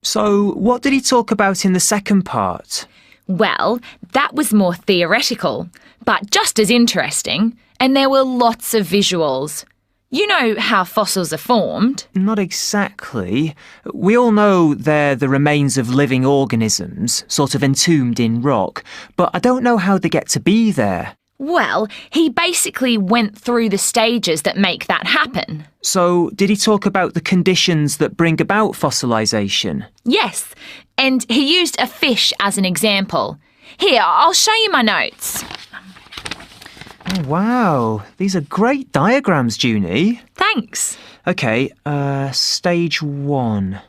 So, what did he talk about in the second part? Well, that was more theoretical, but just as interesting, and there were lots of visuals. You know how fossils are formed? Not exactly. We all know they're the remains of living organisms, sort of entombed in rock, but I don't know how they get to be there. Well, he basically went through the stages that make that happen. So, did he talk about the conditions that bring about fossilisation? Yes, and he used a fish as an example. Here, I'll show you my notes. Oh, wow, these are great diagrams, Junie. Thanks. OK, stage 1.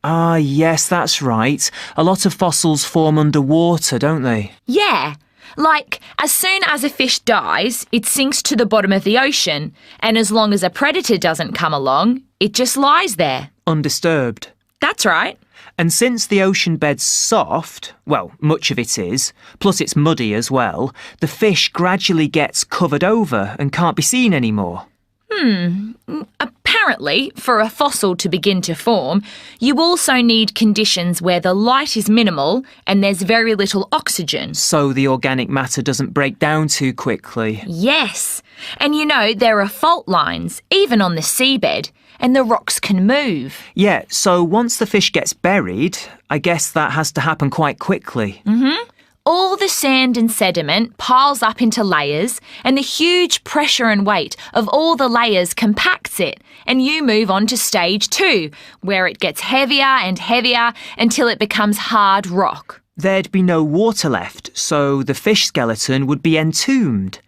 Ah, yes, that's right. A lot of fossils form underwater, don't they? Yeah. Like, as soon as a fish dies, it sinks to the bottom of the ocean, and as long as a predator doesn't come along, it just lies there. Undisturbed. That's right. And since the ocean bed's soft, well, much of it is, plus it's muddy as well, the fish gradually gets covered over and can't be seen anymore. Apparently, for a fossil to begin to form, you also need conditions where the light is minimal and there's very little oxygen. So the organic matter doesn't break down too quickly. Yes. And you know, there are fault lines, even on the seabed, and the rocks can move. Yeah, so once the fish gets buried, I guess that has to happen quite quickly. All the sand and sediment piles up into layers, and the huge pressure and weight of all the layers compacts it, and you move on to stage 2, where it gets heavier and heavier until it becomes hard rock. There'd be no water left, so the fish skeleton would be entombed.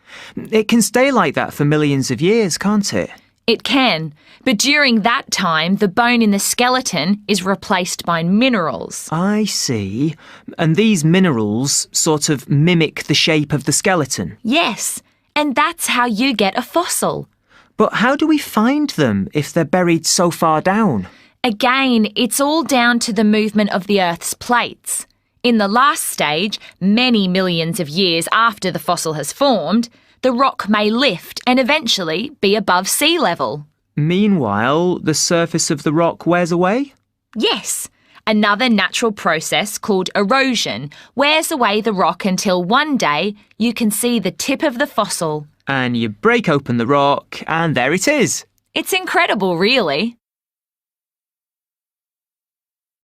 It can stay like that for millions of years, can't it? It can, but during that time, the bone in the skeleton is replaced by minerals. I see. And these minerals sort of mimic the shape of the skeleton. Yes, and that's how you get a fossil. But how do we find them if they're buried so far down? Again, it's all down to the movement of the Earth's plates. In the last stage, many millions of years after the fossil has formed, the rock may lift and eventually be above sea level. Meanwhile, the surface of the rock wears away? Yes. Another natural process called erosion wears away the rock until one day you can see the tip of the fossil. And you break open the rock, and there it is. It's incredible, really.